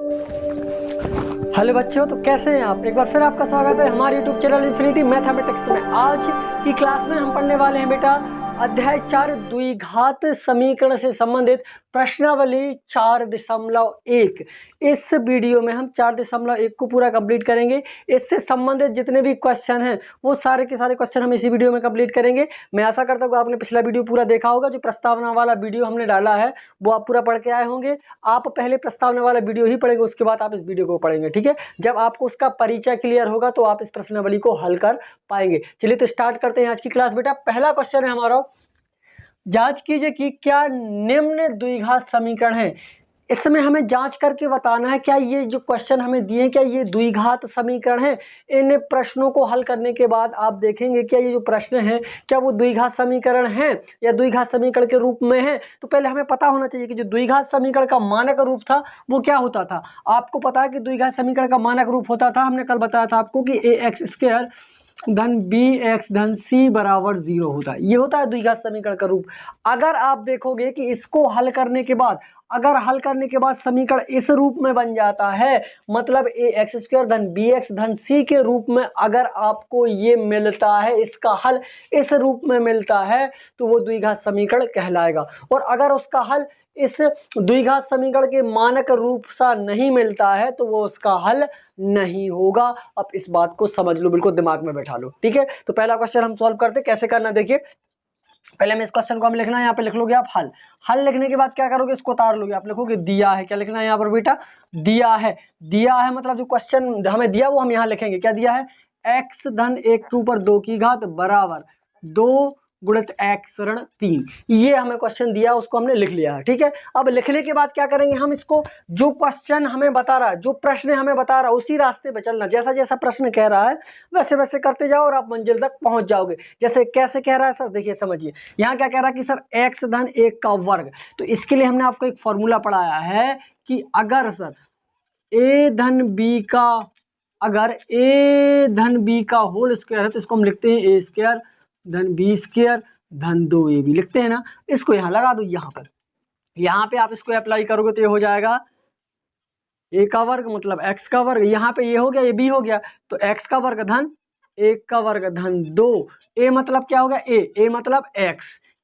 Hello बच्चों, तो कैसे हैं आप। एक बार फिर आपका स्वागत है हमारे यूट्यूब चैनल इन्फिनिटी मैथमेटिक्स में। आज की क्लास में हम पढ़ने वाले हैं बेटा अध्याय 4 द्विघात समीकरण से संबंधित प्रश्नावली 4.1। इस वीडियो में हम 4.1 को पूरा कंप्लीट करेंगे। इससे संबंधित जितने भी क्वेश्चन हैं वो सारे के सारे क्वेश्चन हम इसी वीडियो में कंप्लीट करेंगे। मैं आशा करता हूँ आपने पिछला वीडियो पूरा देखा होगा। जो प्रस्तावना वाला वीडियो हमने डाला है वो आप पूरा पढ़ के आए होंगे। आप पहले प्रस्तावना वाला वीडियो ही पढ़ेंगे, उसके बाद आप इस वीडियो को पढ़ेंगे, ठीक है। जब आपको उसका परिचय क्लियर होगा तो आप इस प्रश्नावली को हल कर पाएंगे। चलिए तो स्टार्ट करते हैं आज की क्लास। बेटा पहला क्वेश्चन है हमारा, जांच कीजिए कि क्या निम्न द्विघात समीकरण है। इसमें हमें जांच करके बताना है क्या ये जो क्वेश्चन हमें दिए हैं क्या ये द्विघात समीकरण है। इन प्रश्नों को हल करने के बाद आप देखेंगे क्या ये जो प्रश्न है क्या वो द्विघात समीकरण है या द्विघात समीकरण के रूप में है। तो पहले हमें पता होना चाहिए कि जो द्विघात समीकरण का मानक रूप था वो क्या होता था। आपको पता है कि द्विघात समीकरण का मानक रूप होता था, हमने कल बताया था आपको कि ax² धन bx धन c बराबर 0 होता है। ये होता है द्विघात समीकरण का रूप। अगर आप देखोगे कि इसको हल करने के बाद समीकरण इस रूप में बन जाता है, मतलब ax² धन bx धन c के रूप में अगर आपको ये मिलता है, इसका हल इस रूप में मिलता है तो वो द्विघात समीकरण कहलाएगा। और अगर उसका हल इस द्विघात समीकरण के मानक रूप सा नहीं मिलता है तो वो उसका हल नहीं होगा। अब इस बात को समझ लो, बिल्कुल दिमाग में बैठा लो, ठीक है। तो पहला क्वेश्चन हम सॉल्व करते, कैसे करना देखिए। पहले मैं इस क्वेश्चन को हम लिखना है, यहाँ पे लिख लोगे आप हल लिखने के बाद क्या करोगे, इसको उतार लोगे। आप लिखोगे दिया है, क्या लिखना है यहाँ पर बेटा, दिया है मतलब जो क्वेश्चन हमें दिया वो हम यहाँ लिखेंगे। क्या दिया है, x धन 1 के ऊपर 2 की घात बराबर 2 गुणित x ऋण 3। ये हमें क्वेश्चन दिया, उसको हमने लिख लिया है, ठीक है। अब लिखने के बाद क्या करेंगे, हम इसको जो क्वेश्चन हमें बता रहा है, जो प्रश्न हमें बता रहा है उसी रास्ते पे चलना। जैसा जैसा प्रश्न कह रहा है वैसे वैसे करते जाओ और आप मंजिल तक पहुंच जाओगे। जैसे कैसे कह रहा है सर, देखिए समझिए। यहाँ क्या कह रहा है कि सर x धन 1 का वर्ग, तो इसके लिए हमने आपको एक फॉर्मूला पढ़ाया है कि अगर सर a धन b का होल स्क्वायर है तो इसको हम लिखते हैं a² धन b² धन 2ab लिखते हैं ना। इसको यहाँ लगा दो, यहाँ पे आप इसको अप्लाई करोगे तो ये हो जाएगा a का वर्ग मतलब x का वर्ग, यहाँ पे ये हो गया, ये b हो गया, तो x का वर्ग धन 1 का वर्ग धन 2। a मतलब क्या हो गया, a मतलब x,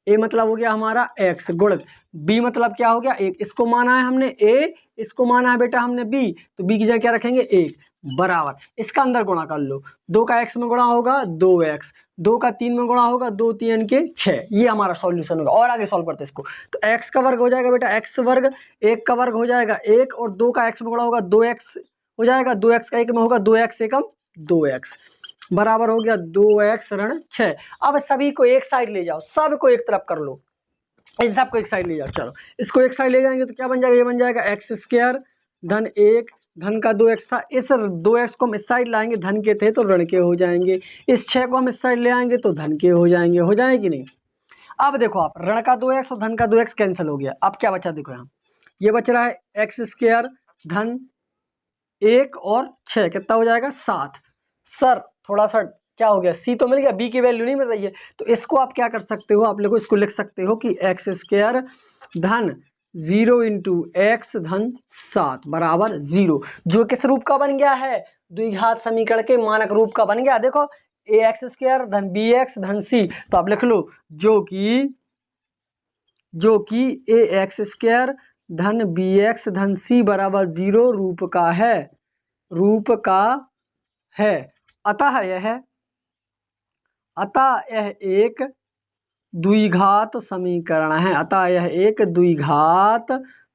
a मतलब हो गया हमारा x गुणित b मतलब क्या हो गया 1। इसको माना है हमने a, इसको माना है बेटा हमने b, तो b की जगह क्या रखेंगे 1 बराबर, इसका अंदर गुणा कर लो। 2 का x में गुणा होगा 2x, 2 का 3 में गुणा होगा 2 3 के 6। ये हमारा सॉल्यूशन होगा। और आगे सॉल्व करते हैं इसको, तो x का वर्ग हो जाएगा बेटा x वर्ग, 1 का वर्ग हो जाएगा 1 और 2 का x में गुणा होगा 2x हो जाएगा, 2x का 1 में होगा 2x एकम 2x बराबर हो गया 2x ऋण 6। अब सभी को एक साइड ले जाओ, सबको एक तरफ कर लो, इस सबको एक साइड ले जाओ। चलो इसको एक साइड ले जाएंगे तो क्या बन जाएगा, ये बन जाएगा x² धन 1 धन का 2x था, इस 2x को हम इस साइड लाएंगे, धन के थे तो ऋण के हो जाएंगे। इस 6 को हम इस साइड ले आएंगे तो धन के हो जाएंगे, हो जाएगी नहीं। अब देखो आप, ऋण का 2x और धन का 2x कैंसिल हो गया। अब क्या बचा देखो, यहाँ ये बच रहा है x² धन 1 और 6 कितना हो जाएगा 7। सर थोड़ा सा क्या हो गया, c तो मिल गया, b की वैल्यू नहीं मिल रही है, तो इसको आप क्या कर सकते हो, आप लोगों इसको लिख सकते हो कि x² धन 0 इंटू एक्स धन 7 बराबर 0, जो किस रूप का बन गया है, द्विघात समीकरण के मानक रूप का बन गया। देखो ax² धन bx धन c, तो आप लिख लो जो कि ax² धन bx धन c बराबर 0 रूप का है। अतः यह एक द्विघात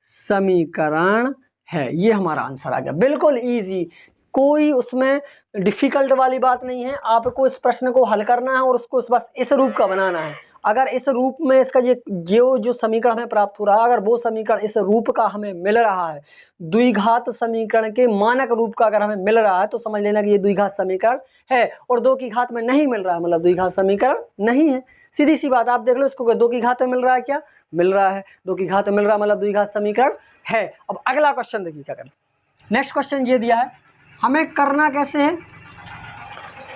समीकरण है, ये हमारा आंसर आ गया। बिल्कुल इजी, कोई उसमें डिफिकल्ट वाली बात नहीं है। आपको इस प्रश्न को हल करना है और उसको बस इस रूप का बनाना है। अगर इस रूप में इसका जो समीकरण हमें प्राप्त हो रहा है, अगर वो समीकरण इस रूप का हमें मिल रहा है, द्विघात समीकरण के मानक रूप का अगर हमें मिल रहा है, तो समझ लेना कि ये द्विघात समीकरण है। और 2 की घात में नहीं मिल रहा है मतलब द्विघात समीकरण नहीं है। सीधी सी बात, आप देख लो इसको, 2 की घात में मिल रहा है, क्या मिल रहा है, 2 की घात में मिल रहा है मतलब द्विघात समीकरण है। अब अगला क्वेश्चन देखिए क्या करना। नेक्स्ट क्वेश्चन ये दिया है, हमें करना कैसे है,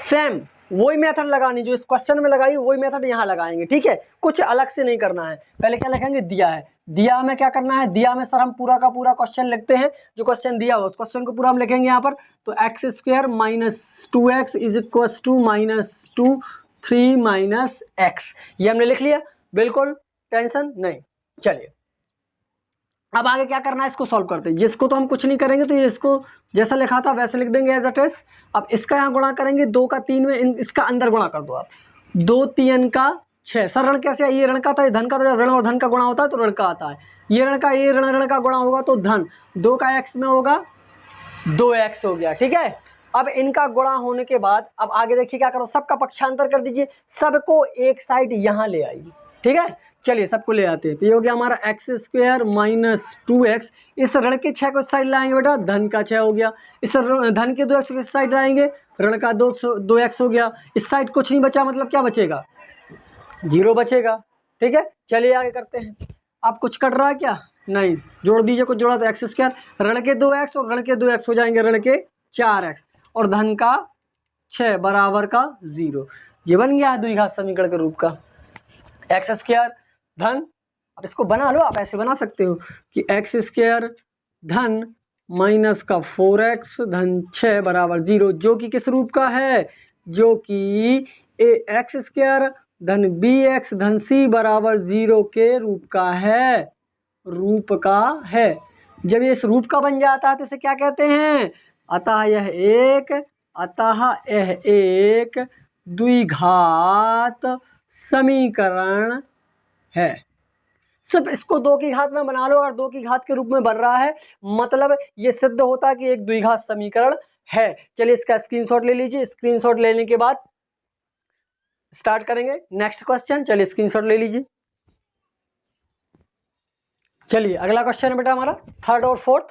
सेम वही मेथड लगानी जो इस क्वेश्चन में लगाई, वही मेथड यहाँ लगाएंगे, ठीक है। कुछ अलग से नहीं करना है। पहले क्या लिखेंगे, दिया है, दिया में क्या करना है, दिया में सर हम पूरा का पूरा क्वेश्चन लिखते हैं, जो क्वेश्चन दिया हो उस क्वेश्चन को पूरा हम लिखेंगे यहाँ पर। तो x square minus 2x is equal to -2 3 minus x, ये हमने लिख लिया, बिल्कुल टेंशन नहीं। चलिए अब आगे क्या करना है, इसको सॉल्व करते हैं। जिसको तो हम कुछ नहीं करेंगे, तो ये इसको जैसा लिखा था वैसे लिख देंगे एज अ टेस्ट। अब इसका यहाँ गुणा करेंगे 2 का 3 में, इसका अंदर गुणा कर दो आप, 2 3 का 6। सर ऋण कैसे है, ये ऋण का था, ये धन का था। जब ऋण और धन का गुणा होता है तो ऋण का आता है। ये ऋण का, ये ऋण का गुणा होगा तो धन, 2 का x में होगा 2x हो गया, ठीक है। अब इनका गुणा होने के बाद अब आगे देखिए क्या करो, सबका पक्षांतर कर दीजिए, सबको एक साइड यहाँ ले आइए, ठीक है। चलिए सबको ले आते हैं। तो ये हो गया हमारा एक्स स्क्वायर माइनस 2x, इस ऋण के 6 को इस साइड लाएंगे बेटा, धन का 6 हो गया। इस धन के 2x को इस साइड लाएंगे, ऋण का 2x हो गया। इस साइड कुछ नहीं बचा, मतलब क्या बचेगा, 0 बचेगा, ठीक है। चलिए आगे करते हैं। अब कुछ कट रहा है क्या, नहीं, जोड़ दीजिए, कुछ जोड़ा तो एक्स स्क्वायर, ऋण के 2x और ऋण के 2x हो जाएंगे ऋण के 4x, और धन का 6 बराबर का 0। ये बन गया है द्विघात समीकरण के रूप का, एक्स स्क्वायर धन। अब इसको बना लो, आप ऐसे बना सकते हो कि एक्स स्क्वायर धन माइनस का 4x धन 6 बराबर 0, जो कि किस रूप का है, जो कि एक्स स्क्वायर धन bx धन c बराबर 0 के रूप का है, रूप का है। जब ये इस रूप का बन जाता है तो इसे क्या कहते हैं, अतः यह एक द्विघात समीकरण है। सिर्फ इसको 2 की घात में बना लो, और 2 की घात के रूप में बन रहा है, मतलब ये सिद्ध होता है कि एक द्विघात समीकरण है। चलिए इसका स्क्रीनशॉट ले लीजिए, स्क्रीनशॉट लेने के बाद स्टार्ट करेंगे नेक्स्ट क्वेश्चन। चलिए स्क्रीनशॉट ले लीजिए। चलिए अगला क्वेश्चन है बेटा हमारा थर्ड और फोर्थ,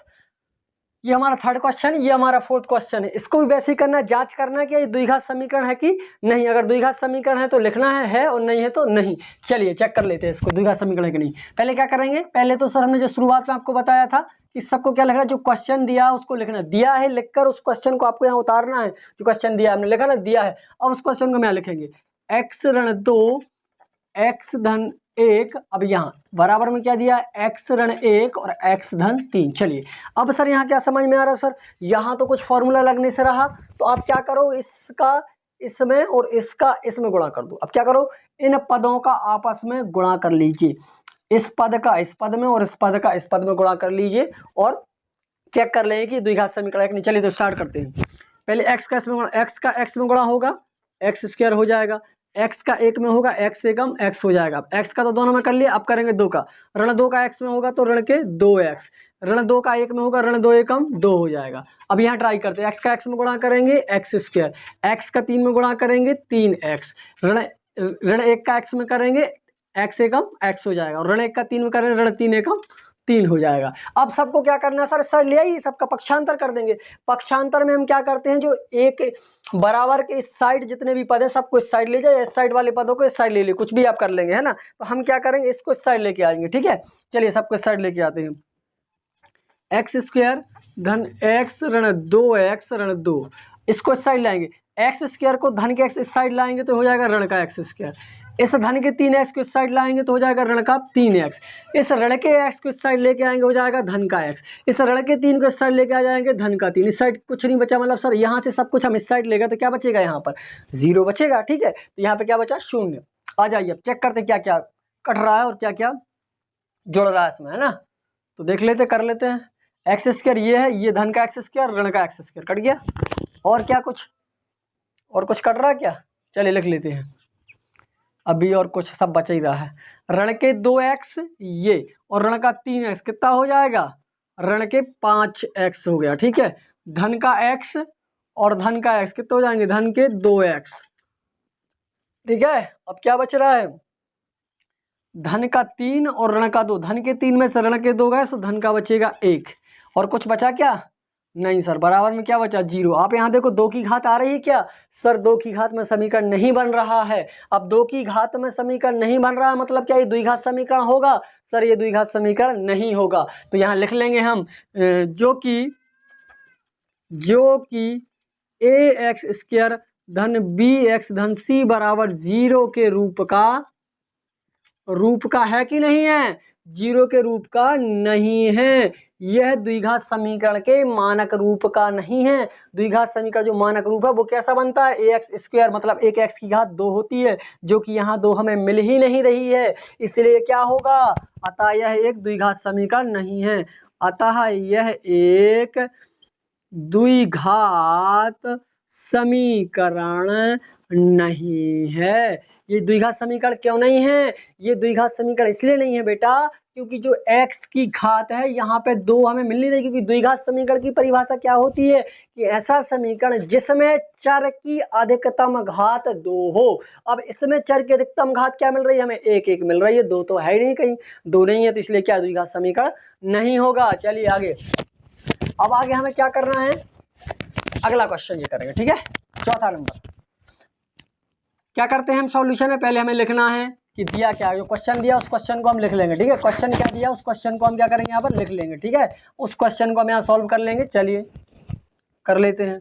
ये हमारा थर्ड क्वेश्चन, ये हमारा फोर्थ क्वेश्चन है। इसको भी वैसे ही करना है, जांच करना है कि ये द्विघात समीकरण है कि नहीं। अगर द्विघात समीकरण है तो लिखना है और नहीं है तो नहीं। चलिए चेक कर लेते हैं इसको, द्विघात समीकरण है कि नहीं। पहले क्या करेंगे, पहले तो सर हमने जो शुरुआत में आपको बताया था कि सबको क्या लिखना है, जो क्वेश्चन दिया उसको लिखना, दिया है लिखकर उस क्वेश्चन को आपको यहाँ उतारना है। जो क्वेश्चन दिया हमने लिखा ना, दिया है, अब उस क्वेश्चन को हम यहाँ लिखेंगे, x ऋण 2 x धन 1, अब यहाँ बराबर में क्या दिया, x ऋण 1 और x धन 3। चलिए अब सर यहाँ क्या समझ में आ रहा है, सर यहाँ तो कुछ फॉर्मूला लगने से रहा, तो आप क्या करो, इसका इसमें और इसका इसमें गुणा कर दो। अब क्या करो, इन पदों का आपस में गुणा कर लीजिए, इस पद का इस पद में और इस पद का इस पद में गुणा कर लीजिए, और चेक कर लेंगे कि द्विघात समीकरण है कि नहीं। चलिए तो स्टार्ट करते हैं। पहले x का इसमें गुणा, x का x में गुणा होगा एक्स स्क्वायर हो जाएगा, x का 1 में होगा x से कम x हो जाएगा। अब x का तो दोनों में कर लिया, अब करेंगे 2 का, ऋण 2 का x में होगा तो ऋण के 2x, ऋण 2 का 1 में होगा ऋण 2 एकम 2 हो जाएगा। अब यहाँ ट्राई करते हैं, x का x में गुणा करेंगे x स्क्वायर, x का 3 में गुणा करेंगे 3x, ऋण 1 का x में करेंगे x एकम x हो जाएगा, और ऋण 1 का 3 में करेंगे ऋण 3 एकम 3 हो जाएगा। अब सबको क्या करना है सर ले आइए, सबका पक्षांतर कर देंगे। पक्षांतर में हम क्या करते हैं, जो एक बराबर के इस साइड जितने भी पद है सबको इस साइड ले जाए, इस साइड वाले पदों को इस साइड ले ली, कुछ भी आप कर लेंगे, है ना। तो हम क्या करेंगे, इसको इस साइड लेके आएंगे, ठीक है। चलिए सबको इस साइड लेके आते हैं, एक्स स्क्वायर धन x ऋण 2x ऋण 2, इसको इस साइड लाएंगे, एक्स स्क्वायर को धन के x इस साइड लाएंगे तो हो जाएगा ऋण का x स्क्वायर, इस धन के 3x को इस साइड लाएंगे तो हो जाएगा ऋण का 3x, इस ऋण के x को इस साइड लेके आएंगे हो जाएगा धन का x, इस ऋण के 3 को इस साइड लेके आ जाएंगे धन का 3। इस साइड कुछ नहीं बचा, मतलब सर यहाँ से सब कुछ हम इस साइड लेगा तो क्या बचेगा, यहाँ पर 0 बचेगा, ठीक है। तो यहाँ पे क्या बचा, 0। आ जाइए अब चेक करते क्या क्या कट रहा है और क्या क्या जुड़ रहा है इसमें, है ना। तो देख लेते, कर लेते हैं। एक्स स्क्वायर ये है, ये धन का एक्स स्क्वायर ऋण का एक्स स्क्वायर कट गया, और क्या कुछ और कुछ कट रहा है क्या, चलिए लिख लेते हैं। अभी और कुछ सब बच ही रहा है, ऋण के 2x ये और ऋण का 3x कितना हो जाएगा, ऋण के 5x हो गया, ठीक है। धन का x और धन का x कितने हो जाएंगे, धन के 2x, ठीक है। अब क्या बच रहा है, धन का 3 और ऋण का 2, धन के 3 में से ऋण के 2 गए तो धन का बचेगा 1, और कुछ बचा क्या, नहीं सर, बराबर में क्या बचा, 0। आप यहाँ देखो 2 की घात आ रही है क्या, सर 2 की घात में समीकरण नहीं बन रहा है। अब 2 की घात में समीकरण नहीं बन रहा है मतलब क्या ये द्विघात समीकरण होगा, सर ये द्विघात समीकरण नहीं होगा। तो यहाँ लिख लेंगे हम जो कि ax स्क्वायर धन बी एक्स धन सी बराबर 0 के रूप का है कि नहीं है? 0 के रूप का नहीं है। यह द्विघात समीकरण के मानक रूप का नहीं है। द्विघात समीकरण जो मानक रूप है वो कैसा बनता है? ax² मतलब 1x की घात 2 होती है, जो कि यहाँ 2 हमें मिल ही नहीं रही है, इसलिए क्या होगा? अतः यह एक द्विघात समीकरण नहीं है। अतः यह एक द्विघात समीकरण नहीं है। ये द्विघात समीकरण क्यों नहीं है? ये द्विघात समीकरण इसलिए नहीं है बेटा क्योंकि जो x की घात है यहाँ पे 2 हमें मिल नहीं रही, क्योंकि द्विघात समीकरण की परिभाषा क्या होती है कि ऐसा समीकरण जिसमें चर की अधिकतम घात 2 हो। अब इसमें चर की अधिकतम घात क्या मिल रही है? हमें 1 मिल रही है, 2 तो है ही नहीं, कहीं 2 नहीं है, तो इसलिए क्या द्विघात समीकरण नहीं होगा। चलिए आगे, अब आगे हमें क्या करना है? अगला क्वेश्चन ये करेंगे, ठीक है? चौथा नंबर क्या करते हैं हम सॉल्यूशन में? पहले हमें लिखना है कि दिया क्या है, जो क्वेश्चन दिया उस क्वेश्चन को हम लिख लेंगे, ठीक है? क्वेश्चन क्या दिया उस क्वेश्चन को हम क्या करेंगे? यहाँ पर लिख लेंगे, ठीक है? उस क्वेश्चन को हम यहाँ सॉल्व कर लेंगे। चलिए कर लेते हैं,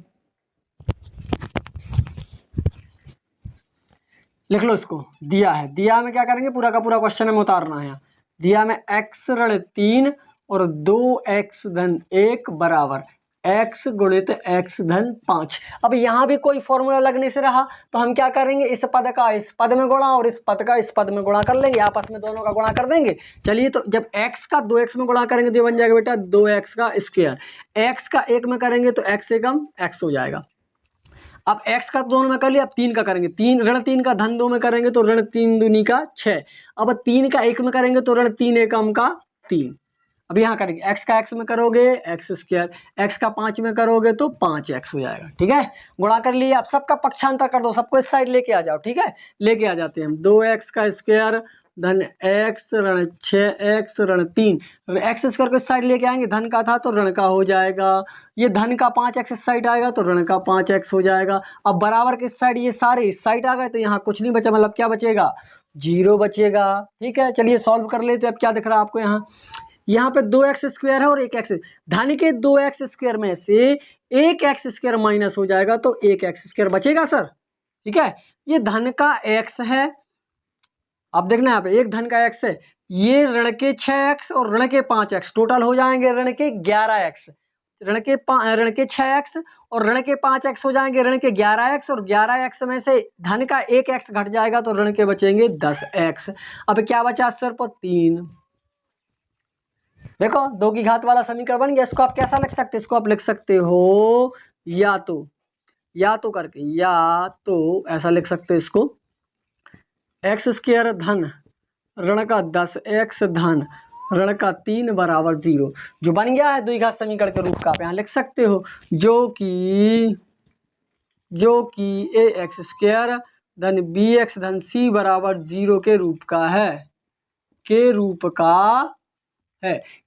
लिख लो इसको। दिया है, दिया में क्या करेंगे? पूरा का पूरा क्वेश्चन हमें उतारना है। दिया में x ऋण 3 और 2x धन 1 बराबर x गुणित x धन 5। अब यहाँ भी कोई फॉर्मूला लगने से रहा तो हम क्या करेंगे? इस पद का इस पद में गुणा और इस पद का इस पद में गुणा कर लेंगे, आपस में दोनों का गुणा कर देंगे। चलिए, तो जब x का 2x में गुणा करेंगे तो ये बन जाएगा बेटा 2x का स्क्वायर। x का 1 में करेंगे तो x से कम x हो जाएगा। अब x का दोनों में कर लिया, अब 3 का करेंगे, 3 ऋण 3 का धन 2 में करेंगे तो ऋण 3 दूनी का 6। अब 3 का 1 में करेंगे तो ऋण 3 एकम का 3। अब यहाँ करेंगे x का x में करोगे x स्क्वायर, x का 5 में करोगे तो 5x हो जाएगा, ठीक है? गुणा कर लिया। अब सबका पक्षांतर कर दो, सबको इस साइड लेके आ जाओ, ठीक है? लेके आ जाते हैं हम। 2x का स्क्वायर धन x ऋण 6x ऋण 3, x स्क्वायर को इस साइड लेके आएंगे, धन का था तो ऋण का हो जाएगा। ये धन का 5x इस साइड आएगा तो ऋण का 5x हो जाएगा। अब बराबर के इस साइड, ये सारे इस साइड आ गए तो यहाँ कुछ नहीं बचा, मतलब क्या बचेगा? 0 बचेगा, ठीक है? चलिए सॉल्व कर लेते हैं। अब क्या दिख रहा है आपको? यहाँ पे 2x स्क्वायर है और 1x, धन के 2x स्क्वायर में से 1x स्क्वायर माइनस हो जाएगा तो 1x स्क्वायर बचेगा सर, ठीक है? ये धन का x है। अब देखना यहाँ पे एक धन का x है, ये ऋण के 6x और ऋण के 5x टोटल हो जाएंगे ऋण के 11x। ऋण के 6x और ऋण के 5x हो जाएंगे ऋण के 11x, और 11x में से धन का 1x घट जाएगा तो ऋण के बचेंगे 10x। अब क्या बचा? सिर्फ 3। देखो 2 की घात वाला समीकरण बन गया। इसको आप कैसा लिख सकते हो? इसको आप लिख सकते हो या तो करके, या तो ऐसा लिख सकते हो इसको, एक्स स्क्वायर धन ऋण का 10x धन ऋण का 3 बराबर 0, जो बन गया है द्विघात समीकरण के रूप का। आप यहाँ लिख सकते हो जो कि ax स्क्वायर धन bx धन c बराबर 0 के रूप का है,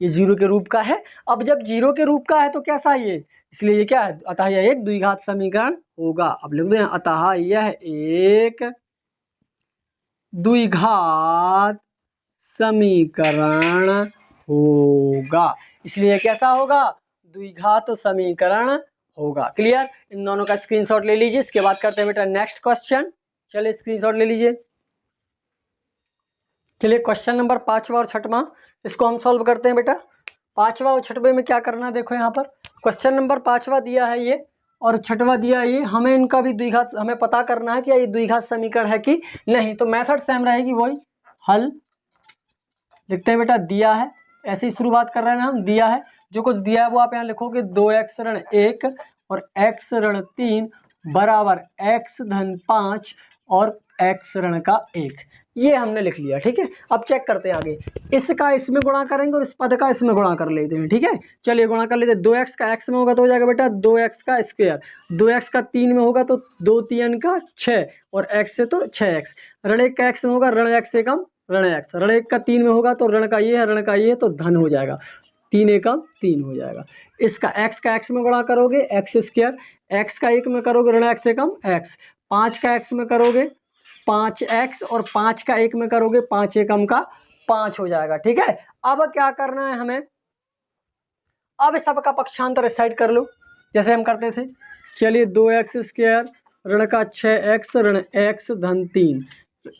ये 0 के रूप का है। अब जब 0 के रूप का है तो कैसा है ये? इसलिए ये क्या है? अतः यह एक द्विघात समीकरण होगा। अब लिख दें, अतः यह एक द्विघात समीकरण होगा। इसलिए कैसा होगा? द्विघात समीकरण होगा। क्लियर? इन दोनों का स्क्रीनशॉट ले लीजिए। इसके बाद करते हैं बेटा नेक्स्ट क्वेश्चन। चलिए स्क्रीनशॉट ले लीजिए। चलिए क्वेश्चन नंबर 5वां और 6वां इसको हम सॉल्व करते हैं बेटा। 5वां और 6वें में क्या करना है? देखो यहाँ पर क्वेश्चन नंबर 5वां दिया है ये और 6वां दिया है ये। हमें इनका भी द्विघात, हमें पता करना है कि ये द्विघात समीकरण है कि नहीं। तो मेथड सेम रहेगी, वही हल लिखते हैं बेटा। दिया है, ऐसे ही शुरुआत कर रहे हैं ना हम। दिया है, जो कुछ दिया है वो आप यहाँ लिखोगे 2x ऋण 1 और x ऋण 3 बराबर x धन 5 और x ऋण का 1, ये हमने लिख लिया, ठीक है? अब चेक करते हैं आगे। इसका इसमें गुणा करेंगे और इस पद का इसमें गुणा कर लेते हैं, ठीक है? चलिए गुणा कर लेते हैं। 2x का x में होगा तो हो जाएगा बेटा 2x का स्क्वायर, 2x का 3 में होगा तो 2 3 का 6 और x से तो 6x, ऋण 1 का x में होगा ऋण x से कम ऋण x, ऋण 1 का 3 में होगा तो ऋण का ये है, ऋण का ये है तो धन हो जाएगा, 3 एकम 3 हो जाएगा। इसका x का x में गुणा करोगे x स्क्वायर, x का 1 में करोगे ऋण x से कम x, 5 का x में करोगे 5x और 5 का 1 में करोगे 5 एकम का 5 हो जाएगा, ठीक है? अब क्या करना है हमें? अब सबका पक्षांतर इस साइड कर लो जैसे हम करते थे। चलिए 2x स्क्वायर ऋण का 6x ऋण x धन 3,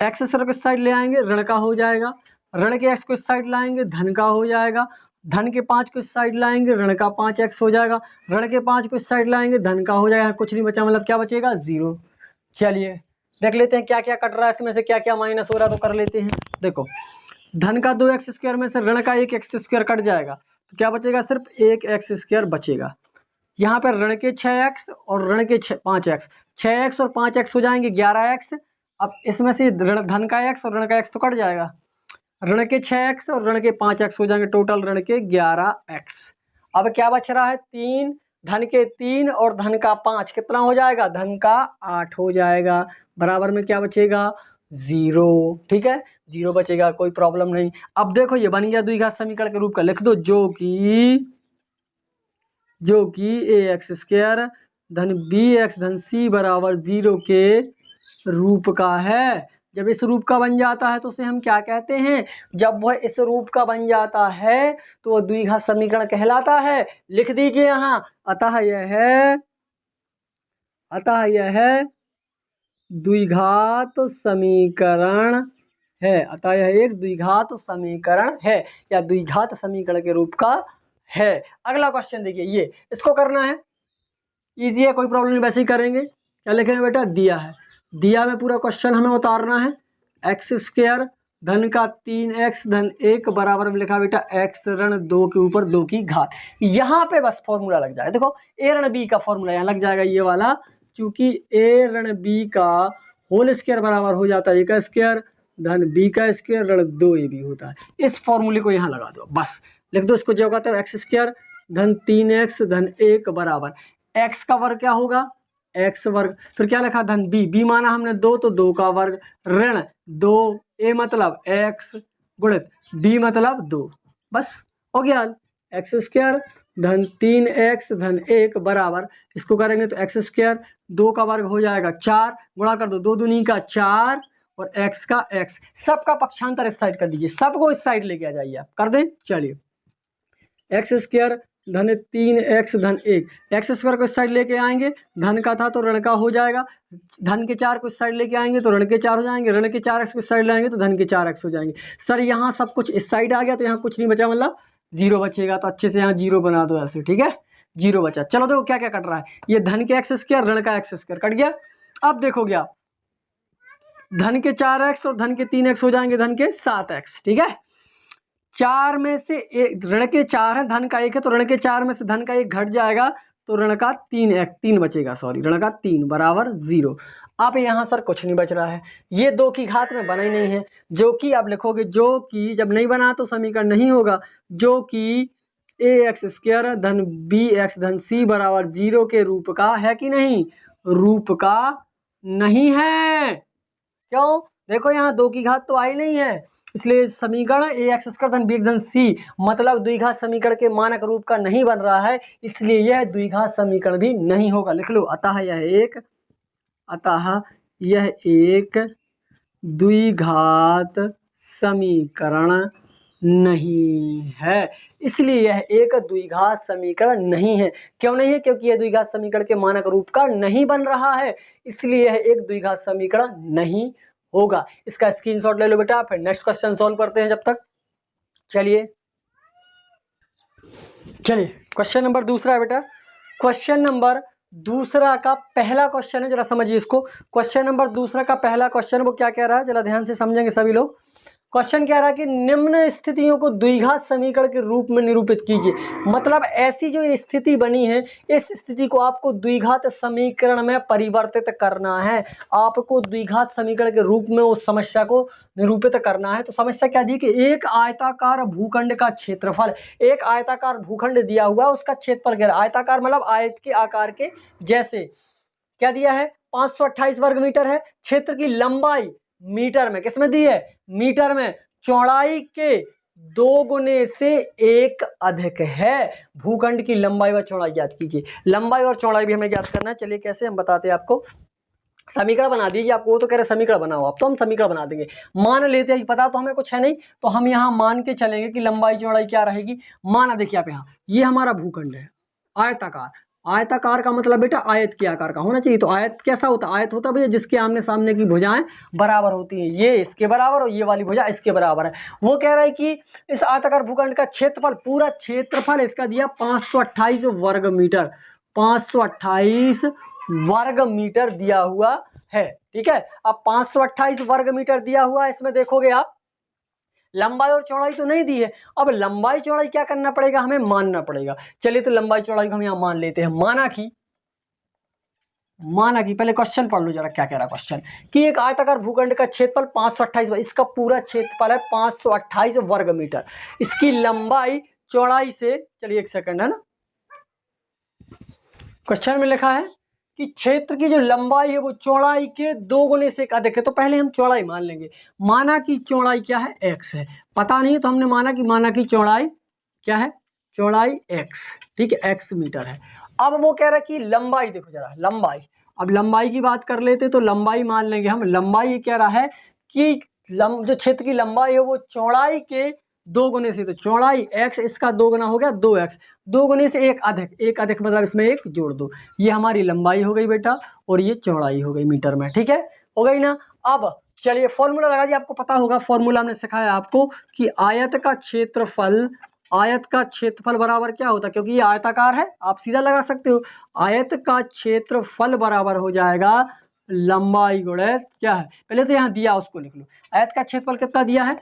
x सर किस साइड ले आएंगे, ऋण का हो जाएगा, ऋण के x को इस साइड लाएंगे धन का हो जाएगा, धन के 5 को इस साइड लाएंगे ऋण का 5x हो जाएगा, ऋण के 5 को इस साइड लाएंगे धन का हो जाएगा, कुछ नहीं बचा, मतलब क्या बचेगा, 0। चलिए देख लेते हैं क्या क्या कट रहा है, इसमें से क्या क्या माइनस हो रहा है, तो कर लेते हैं। देखो धन का 2x² में से ऋण का 1x² कट जाएगा, तो क्या बचेगा, सिर्फ 1x² बचेगा। यहाँ पर ऋण के 6x और ऋण के 5x, 6x और 5x हो जाएंगे 11x। अब इसमें से धन का x और ऋण का x तो कट जाएगा, ऋण के 6x और ऋण के 5x हो जाएंगे, टोटल ऋण के 11x। अब क्या बच रहा है, 3, धन के 3 और धन का 5 कितना हो जाएगा, धन का 8 हो जाएगा, बराबर में क्या बचेगा, 0। ठीक है, 0 बचेगा, कोई प्रॉब्लम नहीं। अब देखो ये बन गया द्विघात समीकरण के रूप का, लिख दो जो कि ax² धन bx धन c बराबर 0 के रूप का है। जब इस रूप का बन जाता है तो उसे हम क्या कहते हैं, जब वह इस रूप का बन जाता है तो वह द्विघात समीकरण कहलाता है। लिख दीजिए यहाँ, अतः यह द्विघात समीकरण है, अतः यह एक द्विघात समीकरण है या द्विघात समीकरण के रूप का है। अगला क्वेश्चन देखिए, ये इसको करना है, इजी है, कोई प्रॉब्लम नहीं, वैसे ही करेंगे। क्या लिखेंगे बेटा, दिया में पूरा क्वेश्चन हमें उतारना है। x² धन का 3x धन 1 बराबर में लिखा बेटा x ऋण 2 के ऊपर 2 की घात। यहाँ पे बस फॉर्मूला लग जाएगा, देखो a ऋण b का फॉर्मूला यहाँ लग जाएगा ये वाला, क्योंकि a ऋण b का होल स्क्वायर बराबर हो जाता है a का स्क्वायर धन b का स्क्वायर ऋण 2ab होता है। इस फॉर्मूले को यहाँ लगा दो, बस लिख दो इसको, जो कहते हैं x² धन 3x धन 1 बराबर x का वर्ग क्या होगा, x वर्ग, फिर क्या लिखा, धन b माना हमने 2 तो 2 का वर्ग ऋण 2, a मतलब x गुणित b मतलब 2, बस हो गया। x² धन 3x धन 1 बराबर, इसको करेंगे तो x² 2 का वर्ग हो जाएगा 4, गुणा कर दो 2 दूनी का 4 और x का x, सबका पक्षांतर इस साइड कर दीजिए, सबको इस साइड लेके आ जाइए आप, कर दें। चलिए x² धन 3x धन 1, x² को इस साइड लेके आएंगे, धन का था तो ऋण का हो जाएगा, धन के 4 को इस साइड लेके आएंगे तो ऋण के 4 हो जाएंगे, ऋण के 4x को इस साइड लाएंगे तो धन के 4x हो जाएंगे। सर यहाँ सब कुछ इस साइड आ गया तो यहाँ कुछ नहीं बचा, मतलब 0 बचेगा, तो अच्छे से यहाँ 0 बना दो ऐसे, ठीक है, 0 बचा। चलो देखो क्या क्या कट रहा है, ये धन के x² ऋण का x² कट गया। अब देखोगे आप धन के 4x और धन के 3x हो जाएंगे धन के 7x, ठीक है। 4 में से ऋण के 4 है, धन का 1 है, तो ऋण के 4 में से धन का 1 घट जाएगा तो ऋण का 3 बचेगा, सॉरी ऋण का 3 बराबर 0। अब यहाँ सर कुछ नहीं बच रहा है, ये 2 की घात में बना ही नहीं है, जो कि आप लिखोगे, जो कि जब नहीं बना तो समीकरण नहीं होगा, जो कि ax² धन bx धन c बराबर 0 के रूप का है कि नहीं, रूप का नहीं है। क्यों, देखो यहाँ 2 की घात तो आई नहीं है, इसलिए समीकरण ax² धन bx धन c मतलब द्विघात समीकरण के मानक रूप का नहीं बन रहा है, इसलिए यह द्विघात समीकरण भी नहीं होगा। लिख लो, अतः यह एक द्विघात समीकरण नहीं है, इसलिए यह एक द्विघात समीकरण नहीं है। क्यों नहीं है, क्योंकि यह द्विघात समीकरण के मानक रूप का नहीं बन रहा है, इसलिए यह एक द्विघात समीकरण नहीं होगा। इसका स्क्रीनशॉट ले लो बेटा, फिर नेक्स्ट क्वेश्चन सॉल्व करते हैं जब तक। चलिए क्वेश्चन नंबर दूसरा है बेटा, क्वेश्चन नंबर दूसरा का पहला क्वेश्चन है, जरा समझिए इसको। क्वेश्चन नंबर दूसरा का पहला क्वेश्चन वो क्या कह रहा है, जरा ध्यान से समझेंगे सभी लोग। क्वेश्चन कह रहा है कि निम्न स्थितियों को द्विघात समीकरण के रूप में निरूपित कीजिए। मतलब ऐसी जो स्थिति बनी है, इस स्थिति को आपको द्विघात समीकरण में परिवर्तित करना है, आपको द्विघात समीकरण के रूप में उस समस्या को निरूपित करना है। तो समस्या क्या दी कि एक आयताकार भूखंड का क्षेत्रफल, एक आयताकार भूखंड दिया हुआ है, उसका क्षेत्रफल कह रहा है, आयताकार मतलब आयत के आकार के जैसे, क्या दिया है, 528 वर्ग मीटर है, क्षेत्र की लंबाई मीटर में, किसमें दी है, मीटर में, चौड़ाई के 2 गुने से 1 अधिक है। भूखंड की लंबाई व चौड़ाई ज्ञात कीजिए। लंबाई और चौड़ाई भी हमें ज्ञात करना है। चलिए कैसे, हम बताते हैं आपको। समीकरण बना दीजिए, आपको वो तो कह रहे समीकरण बनाओ, आप तो हम समीकरण बना देंगे। मान लेते हैं, पता तो हमें कुछ है नहीं, तो हम यहाँ मान के चलेंगे कि लंबाई चौड़ाई क्या रहेगी। माना देखिए आप, यहाँ ये हमारा भूखंड है आयताकार, आयताकार का मतलब बेटा आयत के आकार का होना चाहिए। तो आयत कैसा होता है? आयत होता है भैया जिसके आमने सामने की भुजाएं बराबर होती हैं, ये इसके बराबर और ये वाली भुजा इसके बराबर है। वो कह रहा है कि इस आयताकार भूखंड का क्षेत्रफल, पूरा क्षेत्रफल इसका दिया 528 वर्ग मीटर, 528 वर्ग मीटर दिया हुआ है। ठीक है, अब 528 वर्ग मीटर दिया हुआ है, इसमें देखोगे आप लंबाई और चौड़ाई तो नहीं दी है। अब लंबाई चौड़ाई क्या करना पड़ेगा? हमें मानना पड़ेगा। चलिए तो लंबाई चौड़ाई को हम यहाँ मान लेते हैं। माना कि पहले क्वेश्चन पढ़ लो जरा, क्या कह रहा क्वेश्चन कि एक आयताकार भूखंड का क्षेत्रफल 528, इसका पूरा क्षेत्रफल है 528 वर्ग मीटर। इसकी लंबाई चौड़ाई से, चलिए एक सेकंड, है ना, क्वेश्चन में लिखा है कि क्षेत्र की जो लंबाई है वो चौड़ाई के 2 गुने से अधिक है। तो पहले हम चौड़ाई मान लेंगे। माना कि चौड़ाई क्या है? x है। पता नहीं तो हमने माना कि चौड़ाई क्या है? चौड़ाई x, ठीक है, x मीटर है। अब वो कह रहा है कि लंबाई, देखो जरा लंबाई, अब लंबाई की बात कर लेते तो लंबाई मान लेंगे हम। लंबाई ये कह रहा है कि जो क्षेत्र की लंबाई है वो चौड़ाई के 2 गुने से, तो चौड़ाई x, इसका 2 गुना हो गया 2x, 2 गुने से एक अधिक मतलब इसमें एक जोड़ दो। ये हमारी लंबाई हो गई बेटा और ये चौड़ाई हो गई मीटर में। ठीक है, हो गई ना। अब चलिए फॉर्मूला लगा दिया, आपको पता होगा फॉर्मूला हमने सिखाया आपको कि आयत का क्षेत्रफल बराबर क्या होता है, क्योंकि ये आयताकार है, आप सीधा लगा सकते हो। आयत का क्षेत्रफल बराबर हो जाएगा लंबाई गुणित क्या है, पहले तो यहाँ दिया उसको लिख लो। आयत का क्षेत्रफल कितना दिया है?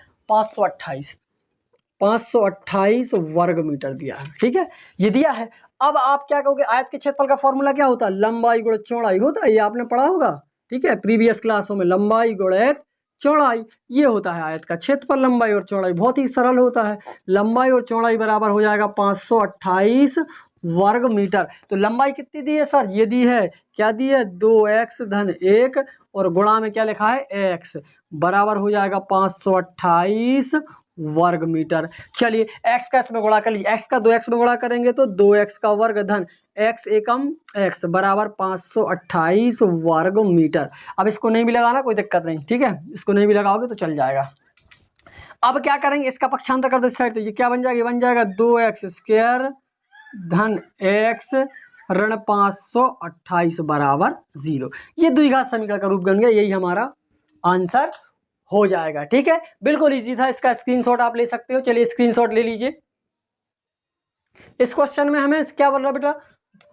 528 वर्ग मीटर दिया है। ठीक है, ये दिया है। अब आप क्या कहोगे? आयत के क्षेत्रफल का फॉर्मूला क्या होता है? लंबाई गुणित चौड़ाई होता है, ये आपने पढ़ा होगा। ठीक है, प्रीवियस क्लासों में लंबाई गुणित चौड़ाई, ये होता है आयत का क्षेत्रफल। लंबाई और चौड़ाई बहुत ही सरल होता है। लंबाई और चौड़ाई बराबर हो जाएगा 528 वर्ग मीटर। तो लंबाई कितनी दी है सर? ये दी है, क्या दी है? 2x धन 1 और गुणा में क्या लिखा है? x, बराबर हो जाएगा 528 वर्ग मीटर। चलिए x का इसमें गुणा कर लीजिए, x का 2x में गुणा करेंगे तो 2x का वर्ग धन x एकम x बराबर 528 वर्ग मीटर। अब इसको नहीं भी लगाना कोई दिक्कत नहीं, ठीक है, इसको नहीं भी लगाओगे तो चल जाएगा। अब क्या करेंगे? इसका पक्षांतर कर दो इस साइड, तो ये क्या बन जाएगा? बन जाएगा 2x स्क्वायर धन x ऋण 528 बराबर 0। ये द्विघात समीकरण का रूप बन गया, यही हमारा आंसर हो जाएगा। ठीक है, बिल्कुल इजी था, इसका स्क्रीनशॉट आप ले सकते हो। चलिए स्क्रीनशॉट ले लीजिए। इस क्वेश्चन में हमें क्या बोल रहा है बेटा?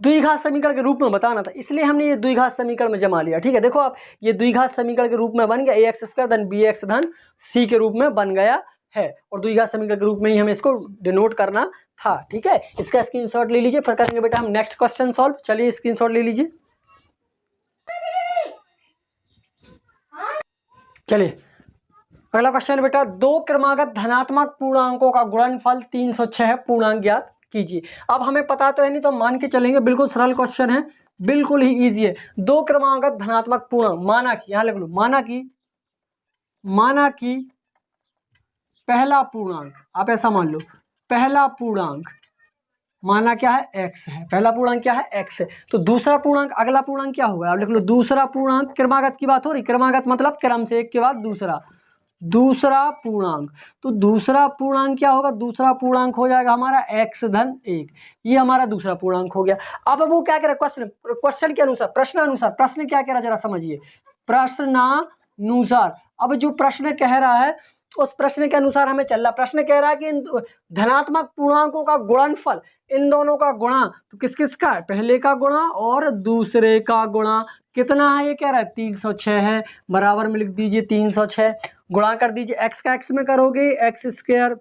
द्विघात समीकरण के रूप में बताना था, इसलिए हमने ये द्विघात समीकरण में जमा लिया। ठीक है, देखो आप, ये द्विघात समीकरण के रूप में बन गया, ax स्क्वायर धन bx धन c के रूप में बन गया है, और द्विघात समीकरण के रूप में ही हमें इसको डिनोट करना था। ठीक है, इसका स्क्रीनशॉट ले लीजिए, फिर करेंगे बेटा हम नेक्स्ट क्वेश्चन सॉल्व। चलिए स्क्रीनशॉट ले लीजिए। चलिए अगला क्वेश्चन बेटा, 2 क्रमागत धनात्मक पूर्णांकों का गुणनफल 306 है, पूर्णांक ज्ञात कीजिए। अब हमें पता तो है नहीं तो हम मान के चलेंगे, बिल्कुल सरल क्वेश्चन है, बिल्कुल ही इजी है। 2 क्रमागत धनात्मक पूर्णांक, माना कि, यहां लिख लो, माना कि पहला पूर्णांक, आप ऐसा मान लो, पहला पूर्णांक माना क्या है? x है, पहला पूर्णांक क्या है? x है। तो दूसरा पूर्णांक, अगला पूर्णांक क्या होगा? आप लिख लो दूसरा पूर्णांक, क्रमागत की बात हो रही, क्रमागत मतलब क्रम से एक के बाद दूसरा पूर्णांक। तो दूसरा पूर्णांक क्या होगा? दूसरा पूर्णांक हो जाएगा हमारा x धन 1, ये हमारा दूसरा पूर्णांक हो गया। अब वो क्या कह रहा है? क्वेश्चन के अनुसार, प्रश्नानुसार, प्रश्न क्या कह रहा है जरा समझिए, प्रश्नानुसार। अब जो प्रश्न कह रहा है उस प्रश्न के अनुसार हमें चल रहा। प्रश्न कह रहा है कि धनात्मक पूर्णांकों का गुणनफल, इन दोनों का गुणा, तो किस किस का? पहले का गुणा और दूसरे का गुणा कितना है? ये कह रहा है 306 है, बराबर में लिख दीजिए 306, गुणा कर दीजिए, x का x में करोगे x स्क्वायर,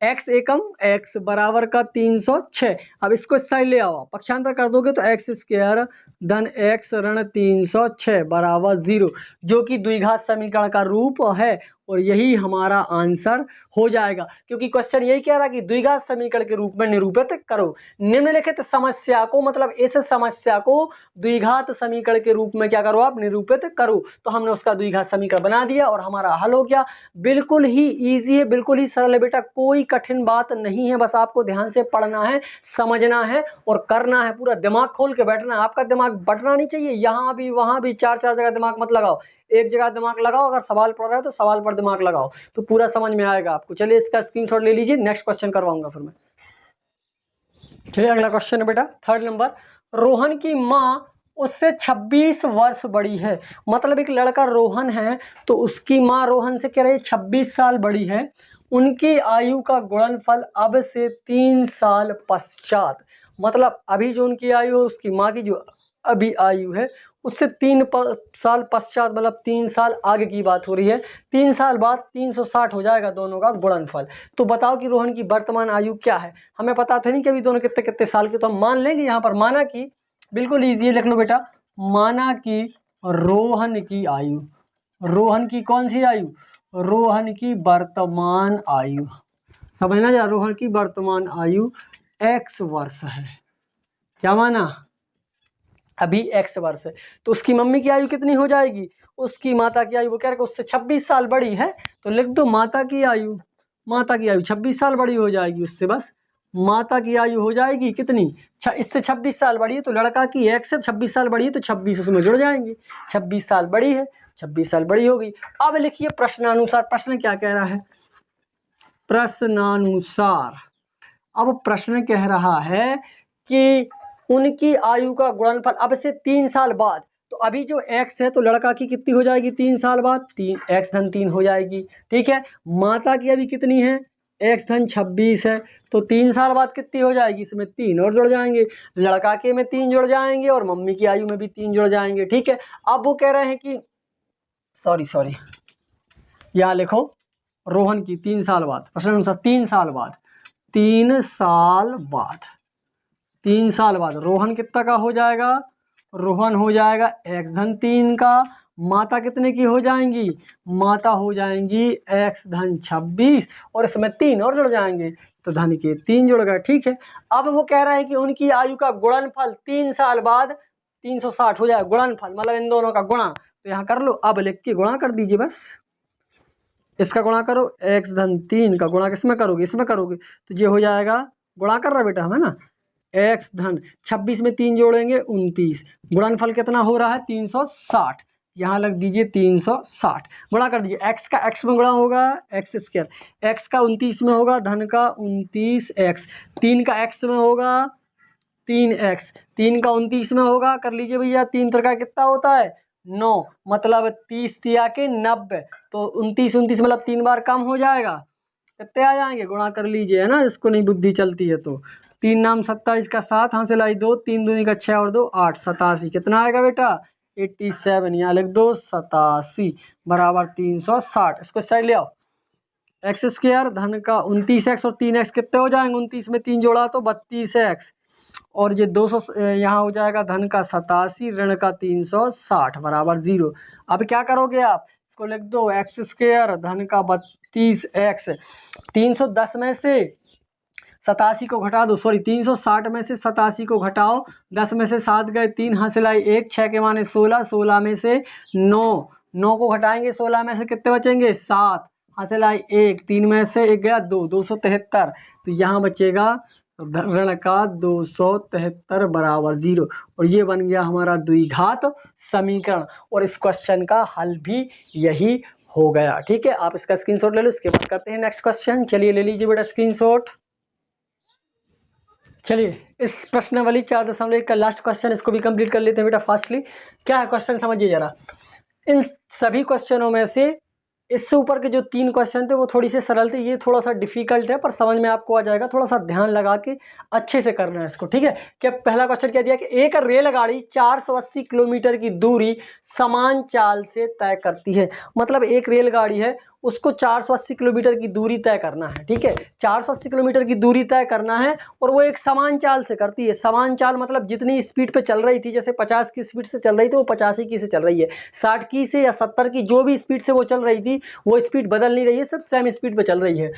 x एकम x बराबर का 306। अब इसको इस साइड ले आओ, पक्षांतर कर दोगे तो x स्क्वायर धन x ऋण 306 बराबर 0, जो कि द्विघात समीकरण का रूप है, और यही हमारा आंसर हो जाएगा। क्योंकि क्वेश्चन यही कह रहा है कि द्विघात समीकरण के रूप में निरूपित करो। निम्नलिखित समस्या को, मतलब इस समस्या को द्विघात समीकरण के रूप में क्या करो? आप निरूपित करो। तो हमने उसका द्विघात समीकरण बना दिया और हमारा हल हो गया। बिल्कुल ही ईजी है, बिल्कुल ही सरल है बेटा, कोई कठिन बात नहीं है, बस आपको ध्यान से पढ़ना है, समझना है और करना है, पूरा दिमाग खोल के बैठना है। आपका दिमाग बटना नहीं चाहिए, यहाँ भी वहाँ भी, चार जगह दिमाग मत लगाओ, एक जगह दिमाग लगाओ। अगर सवाल पढ़ रहे हो तो सवाल पर दिमाग लगाओ, तो पूरा समझ में आएगा आपको। चलिए इसका स्क्रीनशॉट ले लीजिए, नेक्स्ट क्वेश्चन करवाऊंगा फिर मैं। चलिए अगला क्वेश्चन है बेटा, थर्ड नंबर। रोहन की माँ उससे 26 वर्ष बड़ी है। मतलब एक लड़का रोहन है तो उसकी माँ रोहन से कह रही है 26 साल बड़ी है। उनकी आयु का गुणनफल अब से 3 साल पश्चात। मतलब अभी जो उनकी आयु है, उसकी माँ की जो अभी आयु है, उससे 3 साल पश्चात, मतलब 3 साल आगे की बात हो रही है। 3 साल बाद 360 हो जाएगा दोनों का गुणनफल। तो बताओ कि रोहन की वर्तमान आयु क्या है। हमें पता था नहीं कि अभी दोनों कितने कितने साल के, तो हम मान लेंगे यहाँ पर, माना कि, बिल्कुल ईजी है, लिख लो बेटा, माना कि रोहन की आयु, रोहन की कौन सी आयु, रोहन की वर्तमान आयु, समझना जा, रोहन की वर्तमान आयु x वर्ष है। क्या माना, अभी x वर्ष है। तो उसकी मम्मी की आयु कितनी हो जाएगी, उसकी माता की आयु, वो कह रहे उससे 26 साल बड़ी है, तो लिख दो माता की आयु, माता की आयु 26 साल बड़ी हो जाएगी उससे, बस माता की आयु हो जाएगी कितनी, इससे 26 साल बड़ी है, तो लड़का की x से 26 साल बड़ी है, तो 26 उसमें जुड़ जाएंगे, 26 साल बड़ी है, 26 साल बड़ी होगी। अब लिखिए प्रश्नानुसार, प्रश्न क्या कह रहा है, प्रश्नानुसार। अब प्रश्न कह रहा है कि उनकी आयु का गुणनफल अब से 3 साल बाद, तो अभी जो x है तो लड़का की कितनी हो जाएगी 3 साल बाद, 3 x धन 3 हो जाएगी, ठीक है। माता की अभी कितनी है, x धन 26 है, तो 3 साल बाद कितनी हो जाएगी, इसमें 3 और जुड़ जाएंगे, लड़का के में 3 जुड़ जाएंगे और मम्मी की आयु में भी 3 जुड़ जाएंगे, ठीक है। अब वो कह रहे हैं कि सॉरी यहाँ लिखो, रोहन की 3 साल बाद, प्रश्न अनुसार 3 साल बाद, 3 साल बाद, 3 साल बाद रोहन कितना का हो जाएगा, रोहन हो जाएगा x धन 3 का, माता कितने की हो जाएंगी, माता हो जाएंगी x धन 26 और इसमें 3 और जुड़ जाएंगे, तो धन के 3 जुड़ गए, ठीक है। अब वो कह रहे हैं कि उनकी आयु का गुणनफल 3 साल बाद 360 हो जाएगा, गुणनफल मतलब इन दोनों का गुणा, तो यहाँ कर लो, अब लिख के गुणा कर दीजिए, बस इसका गुणा करो, x धन 3 का गुणा किसमें करोगे, इसमें करोगे, तो ये हो जाएगा, गुणा कर रहा बेटा है ना, x धन 26 में 3 जोड़ेंगे 29, गुणनफल कितना हो रहा है 360, यहाँ लग दीजिए 360, गुणा कर दीजिए, x का x में गुणा होगा x स्क्वायर, x का 29 में होगा धन का 29x, 3 का x में होगा 3x, 3 का 29 में होगा, कर लीजिए भैया, 3 तरह का कितना होता है 9, मतलब 30 तिया के 90, तो 29 मतलब 3 बार कम हो जाएगा, कितने आ जाएंगे, गुणा कर लीजिए, है ना, इसको नहीं बुद्धि चलती है तो, 3 नाम 27 का 7, हाँ से लाई 2, 3 दूनी का 6 और 2 8, 87, कितना आएगा बेटा 87, यहाँ लिख दो 87 बराबर 360, इसको साइड ले आओ, एक्स स्क्वायर धन का 29x और 3x कितने हो जाएंगे, 29 में 3 जोड़ा तो 32x, और ये 200 यहाँ हो जाएगा धन का 87 ऋण का 360 बराबर 0। अब क्या करोगे आप, इसको लिख दो एक्स स्क्वायर धन का 32x, 310 में से 87 को घटा दो, सॉरी 360 में से 87 को घटाओ, 10 में से 7 गए 3, हासिल आई 1, 6 के माने 16, 16 में से 9 को घटाएंगे 16 में से कितने बचेंगे 7, हासिल आई 1, 3 में से 1 गया 2, 273, तो यहाँ बचेगा ऋण का 273 बराबर 0, और ये बन गया हमारा द्विघात समीकरण, और इस क्वेश्चन का हल भी यही हो गया, ठीक है। आप इसका स्क्रीनशॉट ले लो, इसके बाद करते हैं नेक्स्ट क्वेश्चन। चलिए ले लीजिए बेटा स्क्रीनशॉट। चलिए इस प्रश्नावली 4.1 का लास्ट क्वेश्चन, इसको भी कंप्लीट कर लेते हैं बेटा फास्टली। क्या है क्वेश्चन समझिए जरा, इन सभी क्वेश्चनों में से इससे ऊपर के जो 3 क्वेश्चन थे वो थोड़ी से सरल थे, ये थोड़ा सा डिफिकल्ट है, पर समझ में आपको आ जाएगा, थोड़ा सा ध्यान लगा के अच्छे से करना है इसको, ठीक है। क्या पहला क्वेश्चन क्या दिया कि एक रेलगाड़ी 480 किलोमीटर की दूरी समान चाल से तय करती है। मतलब एक रेलगाड़ी है, उसको 480 किलोमीटर की दूरी तय करना है, ठीक है, 480 किलोमीटर की दूरी तय करना है, और वो एक समान चाल से करती है। समान चाल मतलब जितनी स्पीड पे चल रही थी, जैसे 50 की स्पीड से चल रही थी वो 85 की से चल रही है, 60 की से या 70 की, जो भी स्पीड से वो चल रही थी वो स्पीड बदल नहीं रही है, सब सेम स्पीड पे चल रही है।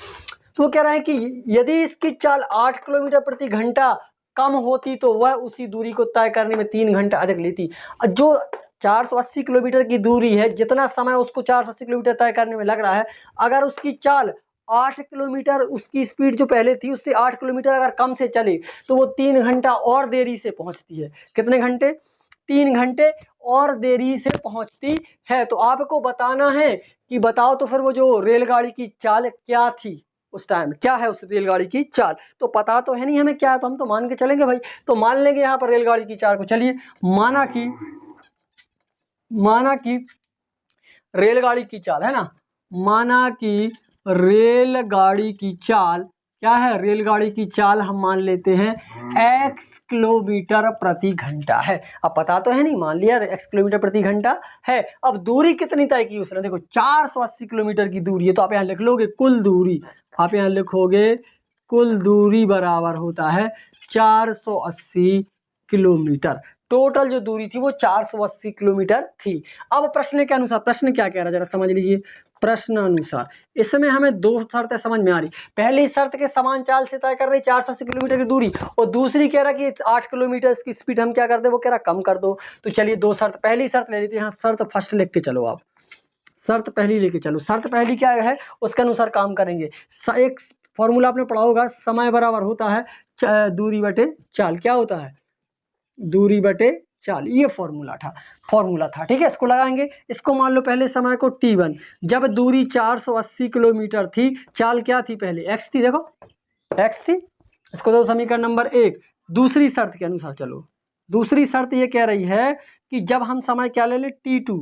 तो वो कह रहा है कि यदि इसकी चाल 8 किलोमीटर प्रति घंटा कम होती तो वह उसी दूरी को तय करने में 3 घंटा अधिक लेती। जो 480 किलोमीटर की दूरी है, जितना समय उसको 480 किलोमीटर तय करने में लग रहा है, अगर उसकी चाल 8 किलोमीटर, उसकी स्पीड जो पहले थी उससे 8 किलोमीटर अगर कम से चले तो वो 3 घंटा और देरी से पहुंचती है। कितने घंटे, 3 घंटे और देरी से पहुंचती है। तो आपको बताना है कि बताओ तो फिर वो जो रेलगाड़ी की चाल क्या थी, उस टाइम क्या है उस रेलगाड़ी की चाल। तो पता तो है नहीं हमें क्या है, तो हम तो मान के चलेंगे भाई। तो मान लेंगे यहाँ पर रेलगाड़ी की चाल को। चलिए माना कि रेलगाड़ी की चाल है ना, माना कि रेलगाड़ी की चाल क्या है, रेलगाड़ी की चाल हम मान लेते हैं x किलोमीटर प्रति घंटा है। अब पता तो है नहीं, मान लिया x किलोमीटर प्रति घंटा है। अब दूरी कितनी तय की उसने, देखो 480 किलोमीटर की दूरी है। तो आप यहाँ लिख लोगे कुल दूरी, आप यहाँ लिखोगे कुल दूरी बराबर होता है 480 किलोमीटर। टोटल जो दूरी थी वो 480 किलोमीटर थी। अब प्रश्न के अनुसार, प्रश्न क्या कह रहा है जरा समझ लीजिए। प्रश्न अनुसार इसमें हमें दो शर्तें समझ में आ रही। पहली शर्त के समान चाल से तय कर रही 480 किलोमीटर की दूरी, और दूसरी कह रहा कि 8 किलोमीटर की स्पीड हम क्या कर दे, वो कह रहा कम कर दो। तो चलिए दो शर्त, पहली शर्त ले लेते हैं। यहाँ शर्त फर्स्ट लिख के चलो, आप शर्त पहली लेके चलो। शर्त पहली क्या है उसके अनुसार काम करेंगे। एक फॉर्मूला आपने पढ़ा होगा, समय बराबर होता है दूरी बटे चाल। क्या होता है, दूरी बटे चाल, ये फॉर्मूला था। ठीक है, इसको लगाएंगे। इसको मान लो पहले समय को t1, जब दूरी 480 किलोमीटर थी, चाल क्या थी पहले, x थी। देखो x थी, इसको दो समीकरण नंबर 1। दूसरी शर्त के अनुसार चलो, दूसरी शर्त ये कह रही है कि जब हम समय क्या ले ले t2,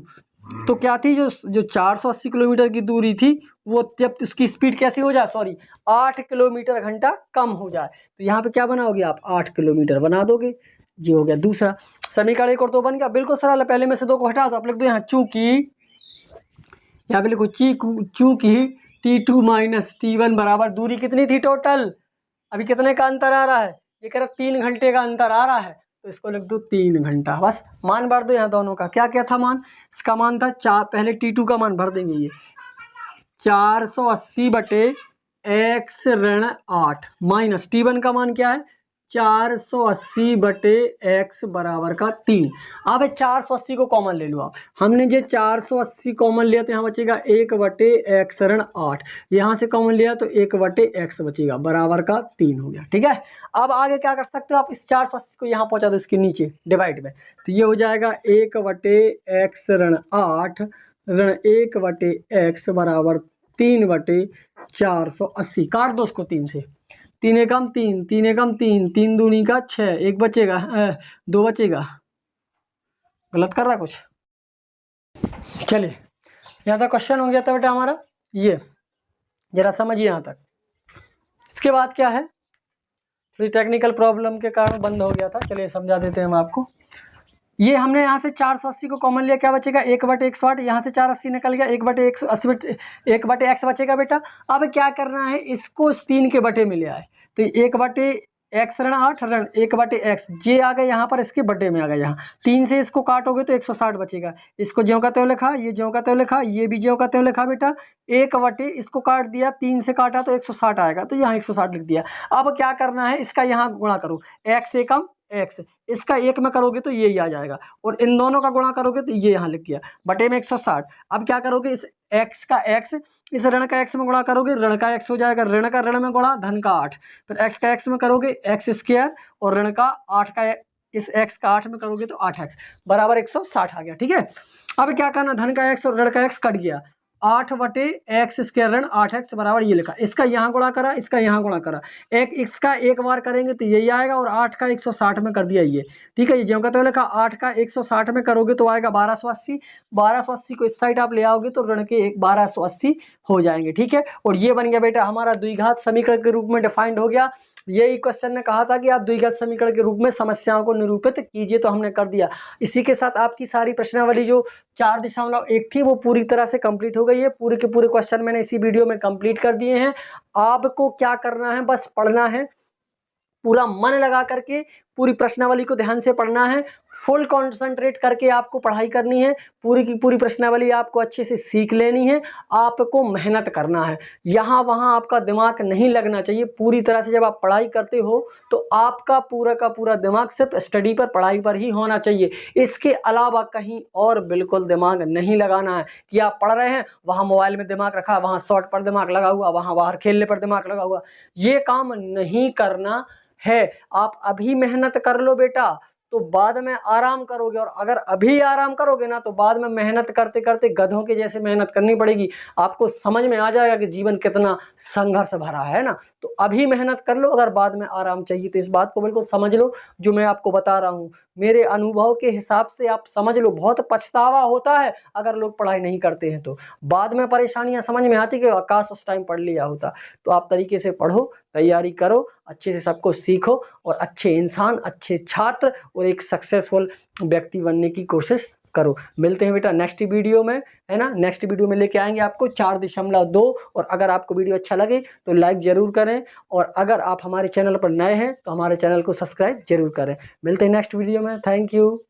तो क्या थी, जो 480 किलोमीटर की दूरी थी वो जब उसकी स्पीड कैसी हो जाए, 8 किलोमीटर घंटा कम हो जाए, तो यहाँ पे क्या बनाओगे आप, 8 किलोमीटर बना दोगे जी। हो गया दूसरा समीकरण। एक और तो बन गया, बिल्कुल सरल है। पहले में से दो को हटा दो, आप लिख दो यहाँ चूंकि, यहाँ पे लिखो चूंकि t2 माइनस t1 बराबर, दूरी कितनी थी टोटल, अभी कितने का अंतर आ रहा है, ये कह रहा 3 घंटे का अंतर आ रहा है, तो इसको लिख दो 3 घंटा। बस मान भर दो यहाँ दोनों का। क्या क्या था मान, इसका मान था पहले t2 का मान भर देंगे, ये 480 बटे x ऋण 8 माइनस t1 का मान क्या है 480 बटे x बराबर का 3। अब 480 को कॉमन ले लो आप। हमने जो 480 कॉमन लिया तो यहाँ बचेगा 1 बटे x ऋण 8, यहाँ से कॉमन लिया तो 1 बटे x बचेगा बराबर का 3 हो गया। ठीक है, अब आगे क्या कर सकते हो आप, इस 480 को यहाँ पहुँचा दो इसके नीचे डिवाइड में, तो ये हो जाएगा 1 बटे x ऋण 8 ऋण 1 बटे x बराबर 3 बटे 480। काट दो उसको 3 से, 3 एकम 3, 3 एकम 3, 3 दूनी का 6, एक बचेगा 2 बचेगा। गलत कर रहा कुछ, चलिए यहाँ तक क्वेश्चन हो गया था बेटा हमारा, ये जरा समझिए यहाँ तक। इसके बाद क्या है, थोड़ी टेक्निकल प्रॉब्लम के कारण बंद हो गया था, चलिए समझा देते हैं हम आपको। ये हमने यहाँ से 480 को कॉमन लिया, क्या बचेगा 1 बटे 160, यहाँ से 480 निकल गया, 1 बटे 180 1 बटे x बचेगा बेटा। अब क्या करना है, इसको 3 के बटे में ले आए, तो 1 बटे x ऋण 8 ऋण 1 बटे x, ये आ गए यहाँ पर इसके बटे में आ गया। यहाँ 3 से इसको काटोगे तो 160 बचेगा। इसको ज्यों का त्यों लिखा, ये ज्यों का त्यों लिखा, ये भी ज्यों का त्यों लिखा बेटा। 1 बटे इसको काट दिया, 3 से काटा तो 160 आएगा, तो यहाँ 160 लिख दिया। अब क्या करना है, इसका यहाँ गुणा करो, x एकम x, इसका 1 में करोगे तो ये ही आ जाएगा, और इन दोनों का गुणा करोगे तो ये यहाँ लिख दिया बटे में 160। अब क्या करोगे, इस x का x इस ऋण का x में गुणा करोगे, ऋण का x हो जाएगा, ऋण का ऋण में गुणा, धन का 8, फिर x का x में करोगे x स्क्वायर, और ऋण का 8 का इस x का 8 में करोगे तो 8x बराबर 160 आ गया। ठीक है, अब क्या करना, धन का x और ऋण का x कट गया, 8 बटे एक्स स्क्वायर ऋण 8x बराबर ये लिखा, इसका यहाँ गुणा करा, इसका यहाँ गुणा करा, इसका एक बार करेंगे तो यही आएगा, और 8 का 160 में कर दिया ये। ठीक है, ये ज्यों का त्यों लिखा, 8 का 160 में करोगे तो आएगा 1280, 1280 को इस साइड आप ले आओगे तो ऋण के 1280 हो जाएंगे। ठीक है, और ये बन गया बेटा हमारा द्विघात समीकरण के रूप में डिफाइंड हो गया। यही क्वेश्चन ने कहा था कि आप द्विघात समीकरण के रूप में समस्याओं को निरूपित कीजिए, तो हमने कर दिया। इसी के साथ आपकी सारी प्रश्नावली जो 4.1 थी वो पूरी तरह से कंप्लीट हो गई है। पूरे के पूरे क्वेश्चन मैंने इसी वीडियो में कंप्लीट कर दिए हैं। आपको क्या करना है, बस पढ़ना है, पूरा मन लगा करके पूरी प्रश्नावली को ध्यान से पढ़ना है, फुल कंसंट्रेट करके आपको पढ़ाई करनी है, पूरी की पूरी प्रश्नावली आपको अच्छे से सीख लेनी है, आपको मेहनत करना है, यहाँ वहाँ आपका दिमाग नहीं लगना चाहिए। पूरी तरह से जब आप पढ़ाई करते हो तो आपका पूरा का पूरा दिमाग सिर्फ स्टडी पर, पढ़ाई पर ही होना चाहिए, इसके अलावा कहीं और बिल्कुल दिमाग नहीं लगाना है कि आप पढ़ रहे हैं वहाँ मोबाइल में दिमाग रखा, वहाँ शॉर्ट पर दिमाग लगा हुआ, वहाँ बाहर खेलने पर दिमाग लगा हुआ, ये काम नहीं करना है। आप अभी मेहनत कर लो बेटा, तो बाद में आराम करोगे, और अगर अभी आराम करोगे ना तो बाद में मेहनत करते करते गधों के जैसे मेहनत करनी पड़ेगी। आपको समझ में आ जाएगा कि जीवन कितना संघर्ष भरा है ना। तो अभी मेहनत कर लो, अगर बाद में आराम चाहिए तो इस बात को बिल्कुल समझ लो जो मैं आपको बता रहा हूँ। मेरे अनुभव के हिसाब से आप समझ लो, बहुत पछतावा होता है अगर लोग पढ़ाई नहीं करते हैं तो। बाद में परेशानियां समझ में आती कि काश उस टाइम पढ़ लिया होता। तो आप तरीके से पढ़ो, तैयारी करो, अच्छे से सबको सीखो और अच्छे इंसान, अच्छे छात्र और एक सक्सेसफुल व्यक्ति बनने की कोशिश करो। मिलते हैं बेटा नेक्स्ट वीडियो में, है ना। नेक्स्ट वीडियो में लेके आएंगे आपको 4.2। और अगर आपको वीडियो अच्छा लगे तो लाइक जरूर करें, और अगर आप हमारे चैनल पर नए हैं तो हमारे चैनल को सब्सक्राइब जरूर करें। मिलते हैं नेक्स्ट वीडियो में। Thank you.